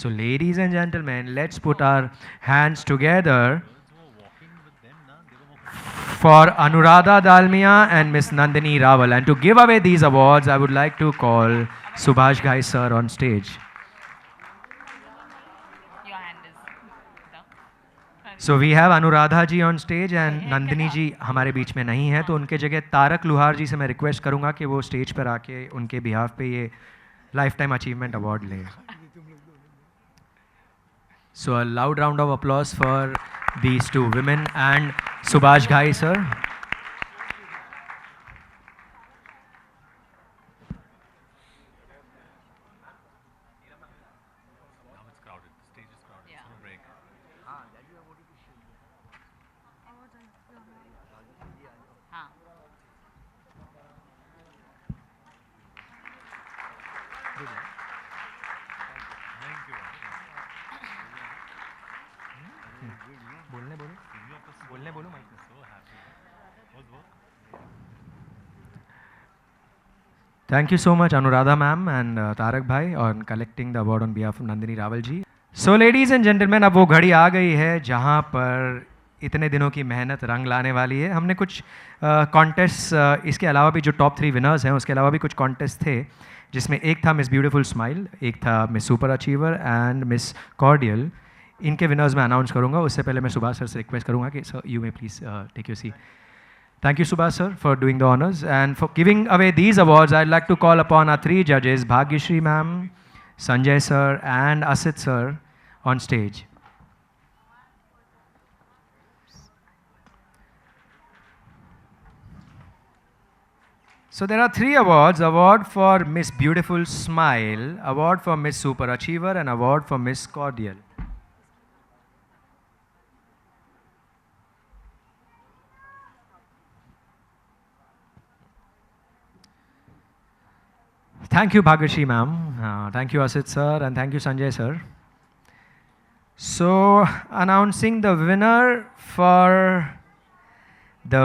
So, ladies and gentlemen, let's put our hands together for Anuradha Dalmia and Miss Nandini Rawal. And to give away these awards, I would like to call Subhash Ghai sir on stage. Your hand is down. So we have Anuradha ji on stage and Nandini ji हमारे बीच में नहीं है, तो उनके जगह तारक लुहार जी से मैं request करूंगा कि वो स्टेज पर आके उनके बिहाफ पे ये लाइफ टाइम अचीवमेंट अवार्ड लें. So a loud round of applause for these two women and Subhash Ghai sir. Yeah. हाँ. बोलने बोलो Thank you so much Anuradha ma'am and Tarak bhai on collecting the award on behalf of Nandini Rawal ji. So ladies and gentlemen, अब वो घड़ी आ गई है जहाँ पर इतने दिनों की मेहनत रंग लाने वाली है. हमने कुछ कॉन्टेस्ट इसके अलावा भी जो टॉप 3 विनर्स हैं उसके अलावा भी कुछ कॉन्टेस्ट थे, जिसमें एक था मिस ब्यूटीफुल स्माइल, एक था miss super achiever and miss cordial. इनके विनर्स मैं अनाउंस करूंगा. उससे पहले मैं सुभाष सर से रिक्वेस्ट करूंगा कि sir you may please take your seat. Thank you, Subhash sir, for doing the honors. And for giving away these awards, I'd like to call upon our 3 judges, Bhagyashri ma'am, Sanjay sir, and Asit sir on stage. So there are 3 awards: award for Miss Beautiful Smile, award for Miss Super Achiever, and award for Miss Cordial. Thank you, Bhagyashri ma'am. Thank you, Asit sir, and thank you, Sanjay sir. So, announcing the winner for the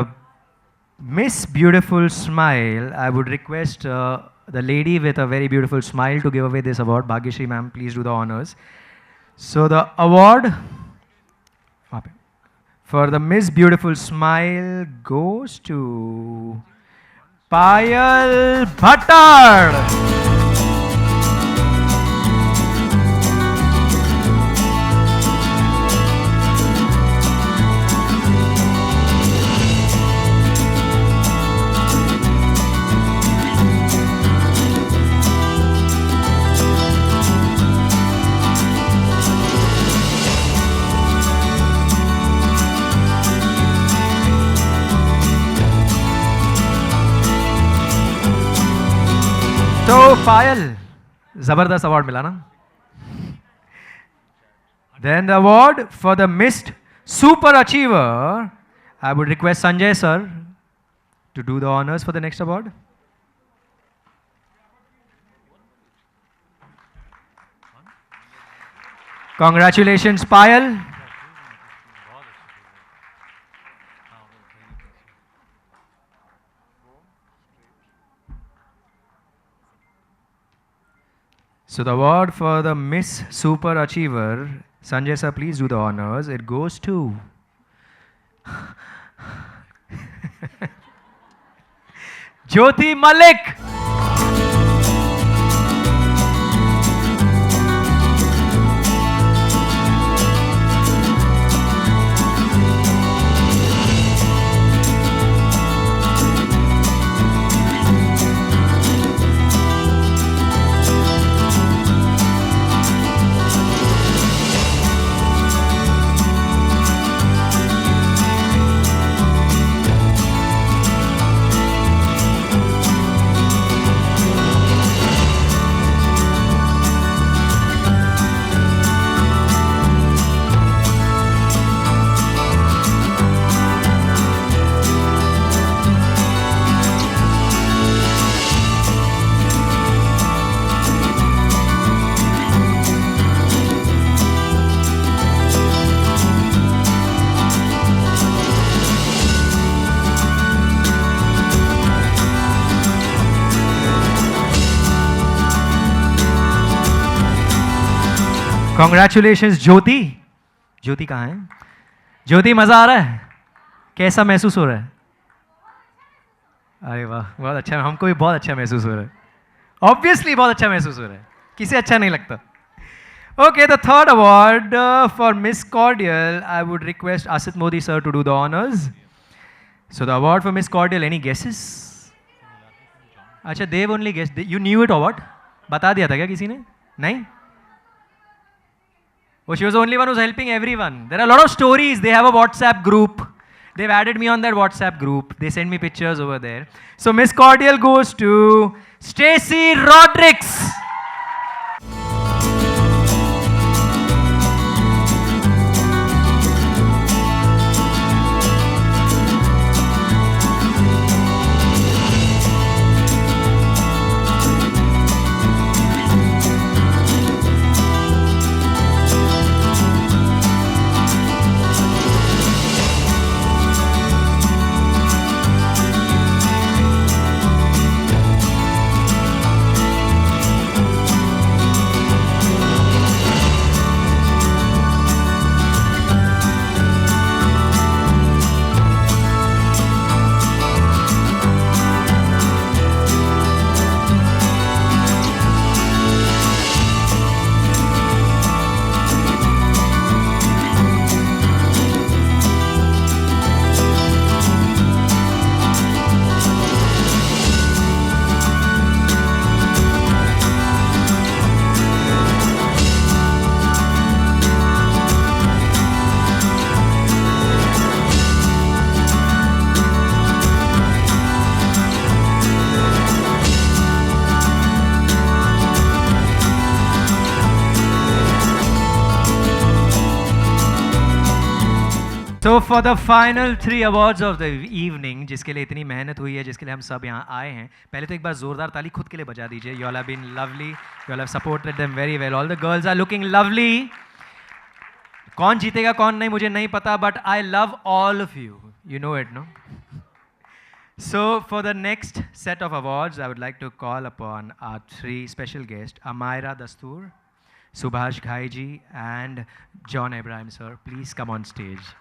Miss Beautiful Smile, I would request the lady with a very beautiful smile to give away this award. Bhagyashri ma'am, please do the honors. So, the award for the Miss Beautiful Smile goes to Payal Bhattar. तो पायल जबरदस्त award मिला ना. Then the award for the Miss Super Achiever, I would request Sanjay sir to do the honors for the next award. Congratulations, Payal. So the award for the Miss Super Achiever, Sanjay sir, please do the honors. It goes to Jyoti Malik. Congratulations Jyoti. Jyoti कहाँ है? ज्योति, मज़ा आ रहा है? कैसा महसूस हो रहा है? अरे वाह, बहुत अच्छा. हमको भी बहुत अच्छा महसूस हो रहा है. ऑब्वियसली बहुत अच्छा महसूस हो रहा है. किसे अच्छा नहीं लगता? Okay, the third award for Miss Cordial, I would request Asit Modi sir to do the honors. So the award for Miss Cordial, any guesses? अच्छा, they've only guessed. You knew it or what? बता दिया था क्या किसी ने? नहीं? Oh, she was the only one who's helping everyone. There are a lot of stories. They have a WhatsApp group. They've added me on that WhatsApp group. They send me pictures over there. So Miss Cordial goes to Stacey Rodrigues. So for the final 3 awards of the evening, जिसके लिए इतनी मेहनत हुई है, जिसके लिए हम सब यहाँ आए हैं, पहले तो एक बार जोरदार ताली खुद के लिए बजा दीजिए. You all have been lovely. You all have supported them very well. All the girls are looking lovely. कौन जीतेगा कौन नहीं मुझे नहीं पता, but I love all of you. You know it, no? So for the next set of awards, I would like to call upon our 3 special guests, Amaira Dastoor, Subhash Ghai ji, and John Abraham sir. Please come on stage.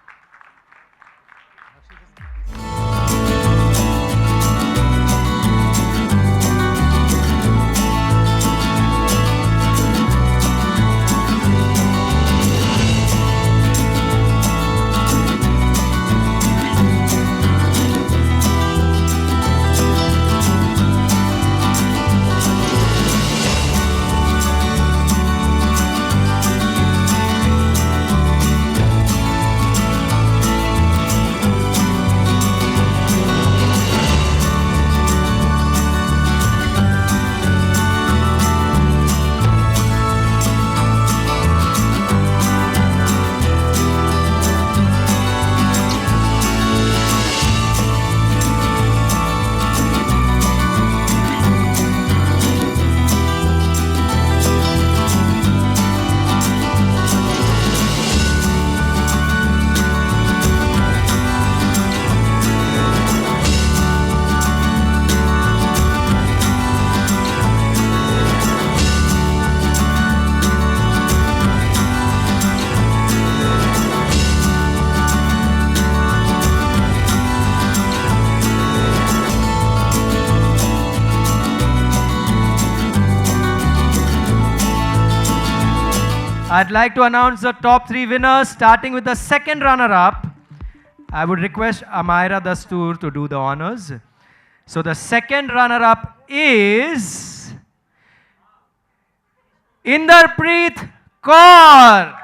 I'd like to announce the top 3 winners, starting with the second runner-up. I would request Amaira Dastoor to do the honors. So the second runner-up is Inderpreet Kaur.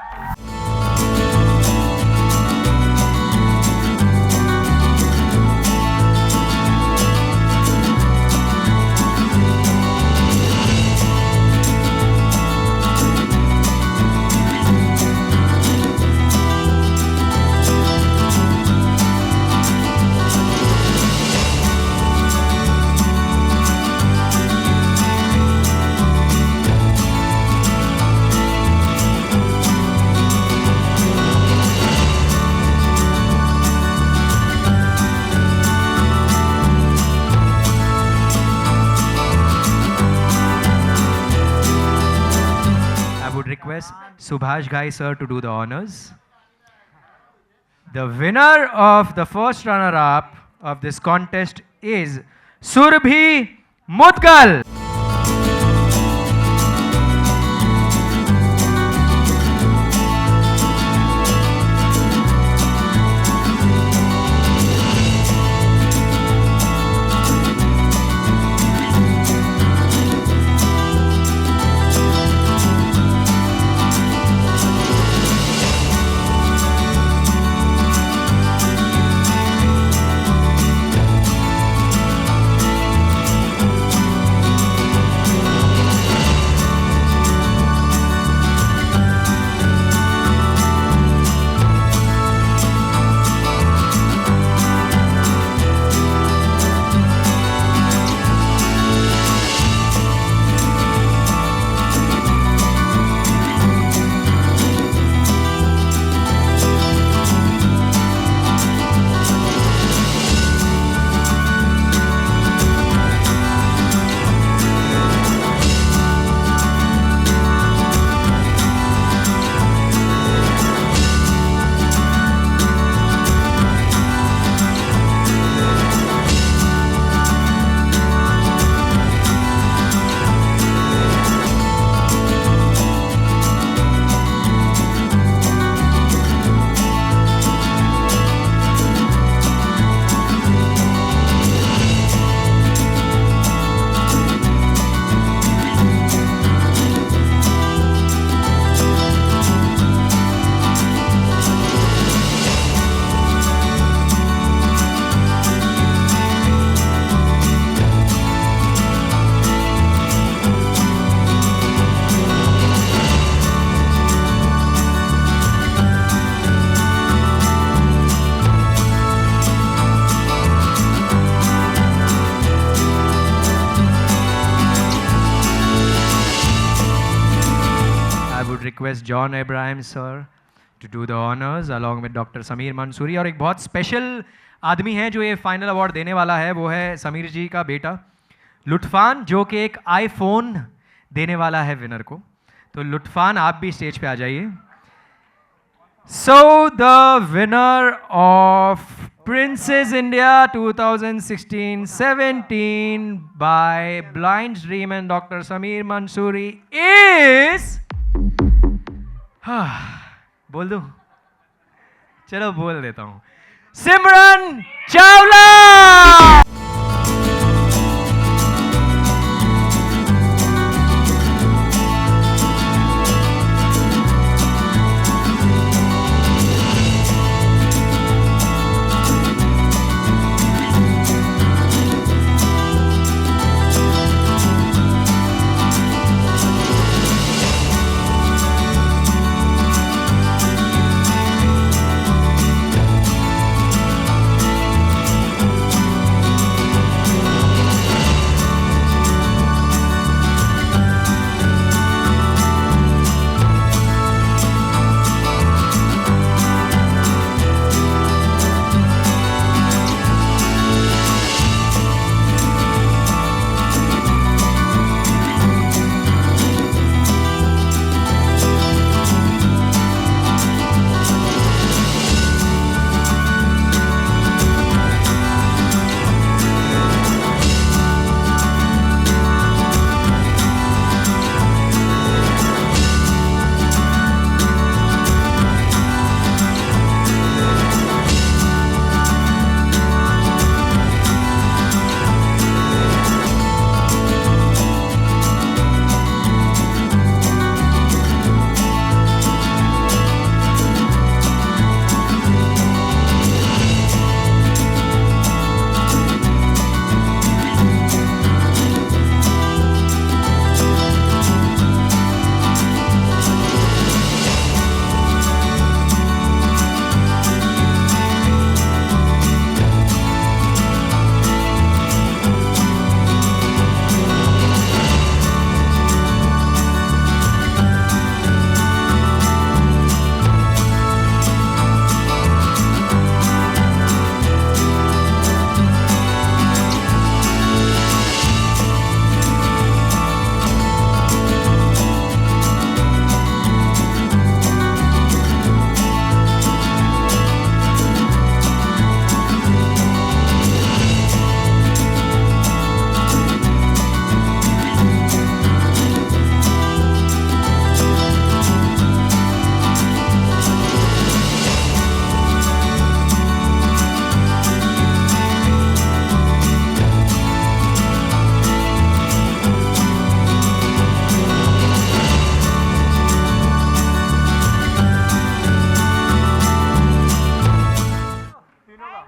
Subhash Ghai sir to do the honors. The winner of the first runner-up of this contest is Surbhi Mutkal. Request John Abraham sir to do the honors along with Dr. Sameer Mansoori. और एक बहुत special आदमी है जो ये final award देने वाला है, वो है समीर जी का बेटा लुत्फान, जो कि एक आईफोन देने वाला है विनर को. तो लुत्फान आप भी स्टेज पे आ जाइए. So the winner of Princess India 2016-17 by Blind Dream and Dr. Sameer Mansoori is बोल दूं? चलो बोल देता हूं. सिमरन Chawla.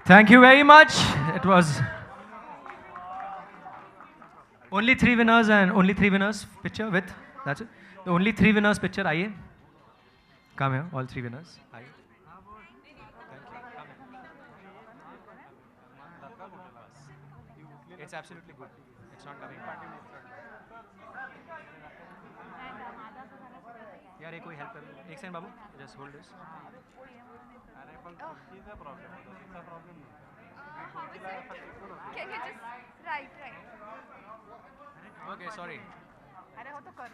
Thank you very much. It was only three winners and only three winners picture with. That's it. The only three winners picture. आइए. Come here, all three winners. आइए. It's absolutely good. It's not coming. यार ये कोई help कर. एक second Babu. Just hold this. Can you just right. Okay, sorry. अरे हो तो कर.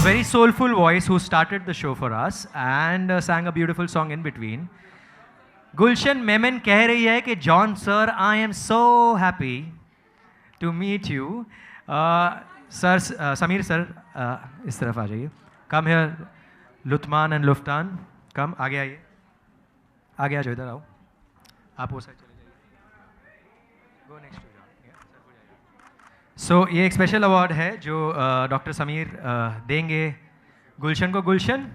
Very soulful voice who started the show for us and sang a beautiful song in between. Gulshan Memen कह रही है कि John sir, I am so happy to meet you. Sir, Sameer sir, इस तरफ आ जाइए. Come here, Luthman and Luftan. Come, आगे आइए. आगे आ जाओ, इधर आओ. आप वो साइड चले जाइए. Go next to John. Yeah, sir, हो जाएगा. So ये एक स्पेशल अवार्ड है जो डॉक्टर समीर देंगे गुलशन को. Gulshan,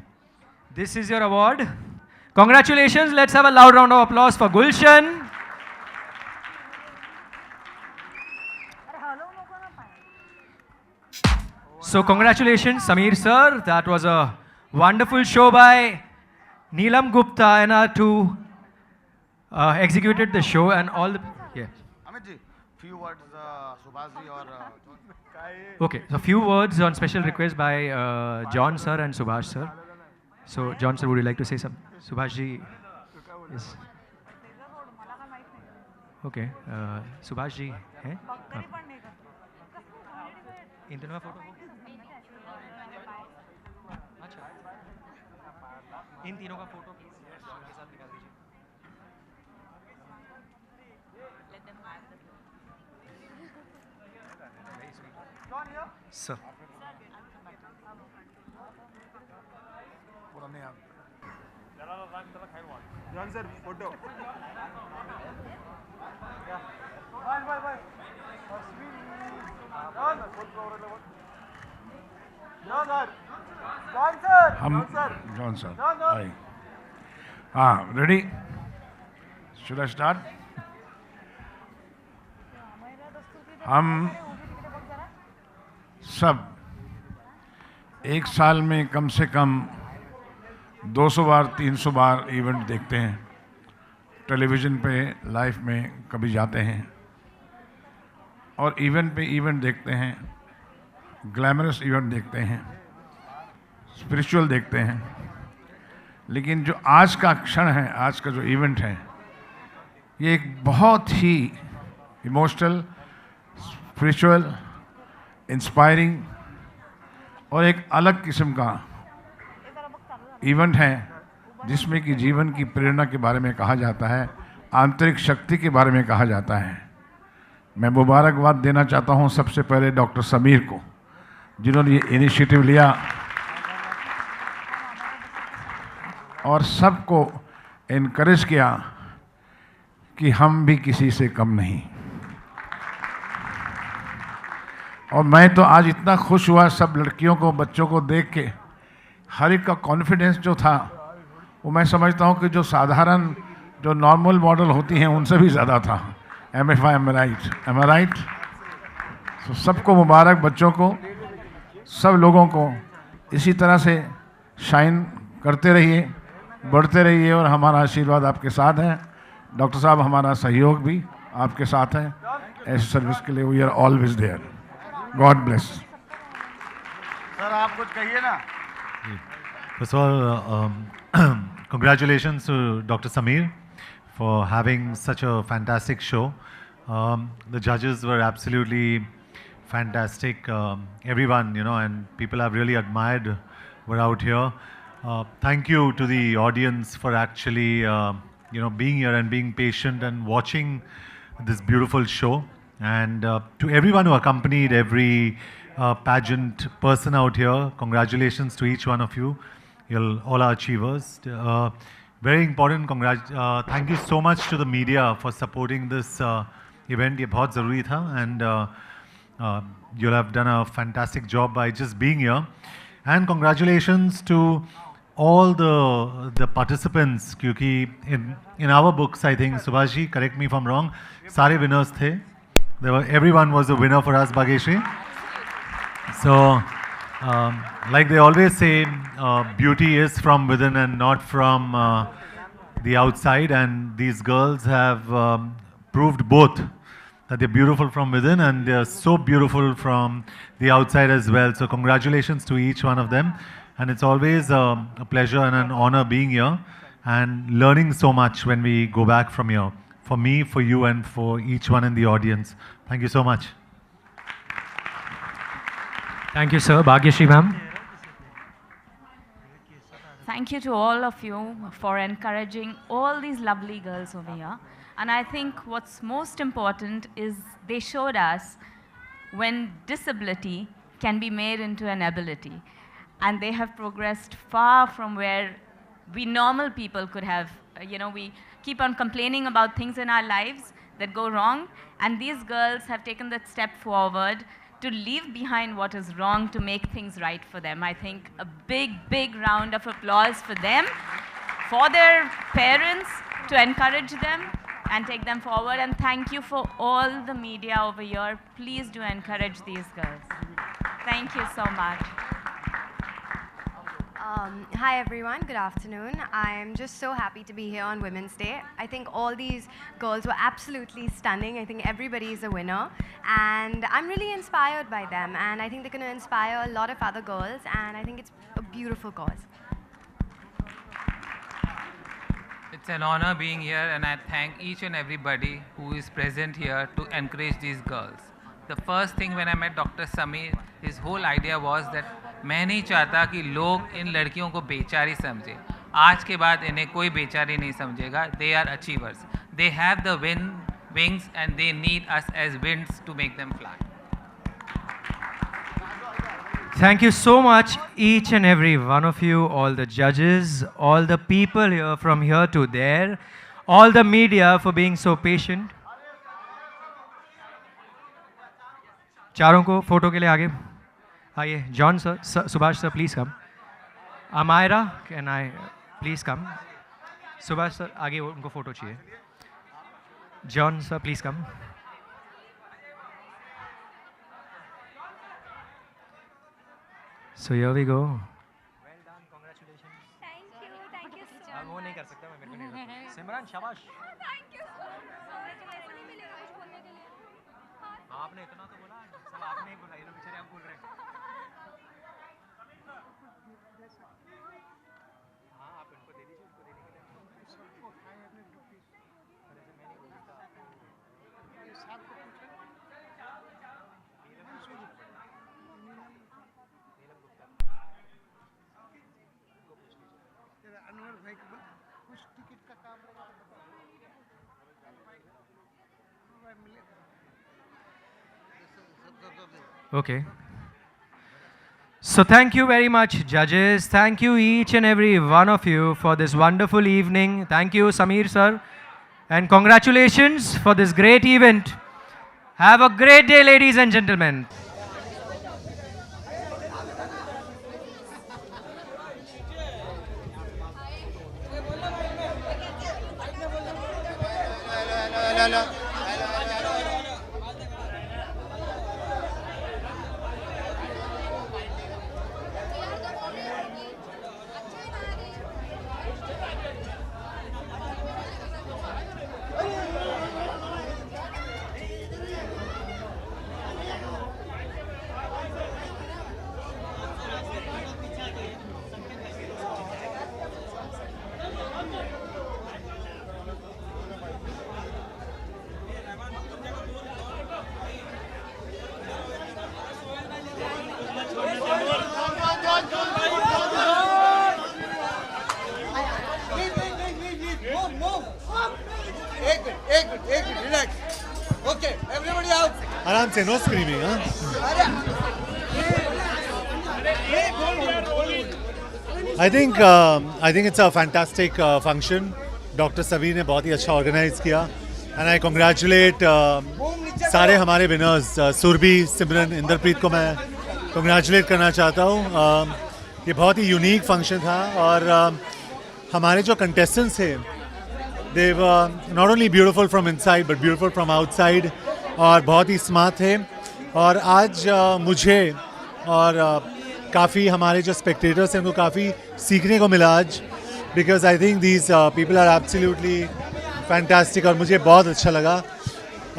this is your award. Congratulations. Let's have a loud round of applause for Gulshan. So congratulations Sameer sir, that was a wonderful show by Neelam Gupta and our two executed the show and all the Amit ji, few words, Subhash ji or Okay, so few words on special request by John sir and Subhash sir. So John sir, would you like to say something? Subhash ji is okay. Subhash ji है? इन दोनों का photo अच्छा इन तीनों का photo John के साथ निकाल दीजिए. Let them have the Very sweet. Sir. John sir, photo. John sir. Hi. Ready? Should I start? हम सब एक साल में कम से कम 200 बार 300 बार इवेंट देखते हैं. टेलीविज़न पे लाइव में कभी जाते हैं और इवेंट पे इवेंट देखते हैं. ग्लैमरस इवेंट देखते हैं, स्पिरिचुअल देखते हैं, लेकिन जो आज का क्षण है, आज का जो इवेंट है, ये एक बहुत ही इमोशनल, स्पिरिचुअल, इंस्पायरिंग और एक अलग किस्म का इवेंट है, जिसमें कि जीवन की प्रेरणा के बारे में कहा जाता है, आंतरिक शक्ति के बारे में कहा जाता है। मैं मुबारकबाद देना चाहता हूं सबसे पहले डॉक्टर समीर को, जिन्होंने ये इनिशिएटिव लिया और सबको इनकरेज किया कि हम भी किसी से कम नहीं। और मैं तो आज इतना खुश हुआ सब लड़कियों को, बच्चों को देख के। हर एक का कॉन्फिडेंस जो था वो मैं समझता हूँ कि जो साधारण, जो नॉर्मल मॉडल होती हैं उनसे भी ज़्यादा था। एम आई राइट? तो सबको मुबारक, बच्चों को, सब लोगों को इसी तरह से शाइन करते रहिए, बढ़ते रहिए और हमारा आशीर्वाद आपके साथ है। डॉक्टर साहब, हमारा सहयोग भी आपके साथ है। ऐसी सर्विस के लिए we are always there. God bless. Sir आप कुछ कहिए ना। First of all, congratulations to Dr. Sameer for having such a fantastic show. The judges were absolutely fantastic. Everyone, and people I've really admired were out here. Thank you to the audience for actually, being here and being patient and watching this beautiful show. And to everyone who accompanied every pageant person out here, congratulations to each one of you. You're all are achievers. Very important. Thank you so much to the media for supporting this event. ये बहुत ज़रूरी था, and you'll have done a fantastic job by just being here. And congratulations to all the participants, क्योंकि in our books, I think, Subhash ji, correct me if I'm wrong, सारे winners थे. Everyone was a winner for us, Bhageshri. So, like they always say, beauty is from within and not from the outside, and these girls have proved both, that they're beautiful from within and they're so beautiful from the outside as well. So congratulations to each one of them, and it's always a pleasure and an honor being here and learning so much when we go back from here, for me, for you, and for each one in the audience. Thank you so much. Thank you, sir. Bhagyashree ma'am. Thank you to all of you for encouraging all these lovely girls over here. And I think what's most important is they showed us when disability can be made into an ability. And they have progressed far from where we normal people could have. We keep on complaining about things in our lives that go wrong. And these girls have taken that step forward to leave behind what is wrong to make things right for them. I think a big, big round of applause for them, for their parents to encourage them and take them forward. And thank you for all the media over here. Please do encourage these girls. Thank you so much. Hi everyone, good afternoon. I'm just so happy to be here on Women's Day. I think all these girls were absolutely stunning. I think everybody is a winner. And I'm really inspired by them. And I think they're going to inspire a lot of other girls. And I think it's a beautiful cause. It's an honor being here, and I thank each and everybody who is present here to encourage these girls. The first thing when I met Dr. Sameer, his whole idea was that मैं नहीं चाहता कि लोग इन लड़कियों को बेचारी समझे. आज के बाद इन्हें कोई बेचारी नहीं समझेगा. They are achievers. They have the wings and they need us as winds to make them fly. Thank you so much, each and every one of you, all the judges, all the people here from here to there, all the media for being so patient. चारों को photo के लिए आगे आइए. John sir, Subhash sir, please come. Amaira, can I please come. Subhash sir आगे, उनको photo चाहिए. John sir, please come. So here we go. Well done, congratulations. Thank you so much. वो नहीं कर सकता मैं, मेरे को नहीं लगता. सिमरन, शाबाश. Thank you so much. ऐसे नहीं मिलेगा कुछ बोलने के लिए. आपने इतना तो बोला, सब आपने ही बोला, ये लोग बेचारे आप बोल रहे हैं. हाँ, आप इनको दे Okay. So thank you very much, judges. Thank you each and every one of you for this wonderful evening. Thank you, Samir sir. And congratulations for this great event. Have a great day, ladies and gentlemen. आराम से, no screaming, huh? I think it's a fantastic function. Dr. Sameer ने बहुत ही अच्छा organize किया, and I congratulate सारे हमारे winners, Surabhi, सिमरन, इंद्रप्रीत को मैं congratulate करना चाहता हूँ. ये बहुत ही unique function था और हमारे जो contestants थे, they were not only beautiful from inside but beautiful from outside. और बहुत ही स्मार्ट थे और आज मुझे और काफ़ी हमारे जो स्पेक्टेटर्स हैं उनको काफ़ी सीखने को मिला आज, because I think these people are absolutely fantastic और मुझे बहुत अच्छा लगा.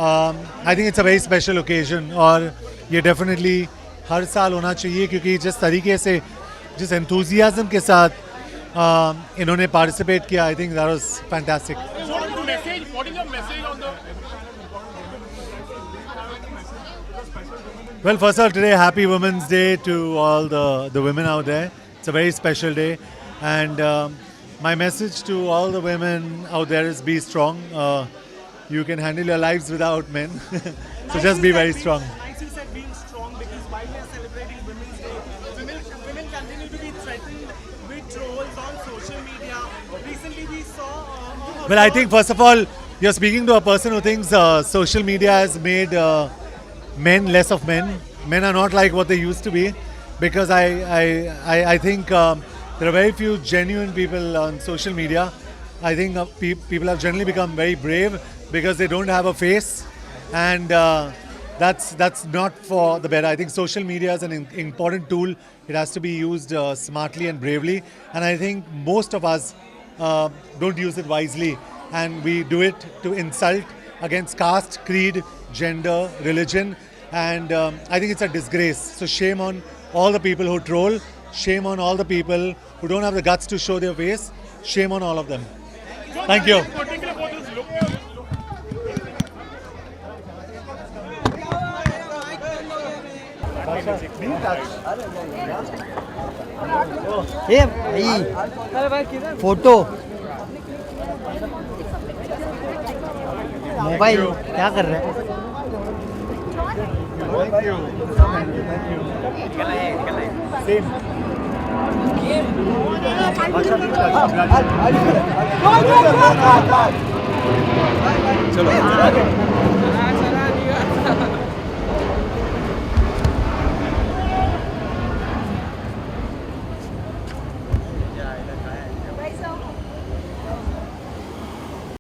I think it's a very special occasion और ये डेफिनेटली हर साल होना चाहिए, क्योंकि जिस तरीके से, जिस एंथुजियाज्म के साथ इन्होंने पार्टिसिपेट किया, I think that was fantastic. Well, first of all, today, happy Women's Day to all the women out there. It's a very special day. And my message to all the women out there is be strong. You can handle your lives without men. So just be very strong. Nice you said being strong, because while we are celebrating Women's Day, women continue to be threatened with trolls on social media. Recently we saw... Well, I think, first of all, you're speaking to a person who thinks social media has made... men less of men. Men are not like what they used to be, because I think there are very few genuine people on social media. I think people have generally become very brave because they don't have a face, and that's not for the better. I think social media is an important tool. It has to be used smartly and bravely, and I think most of us don't use it wisely, and we do it to insult against caste, creed, gender, religion. And I think it's a disgrace. So shame on all the people who troll. Shame on all the people who don't have the guts to show their face. Shame on all of them. Thank you. ए भाई photo mobile क्या कर रहे हैं? Thank you. Same. चलो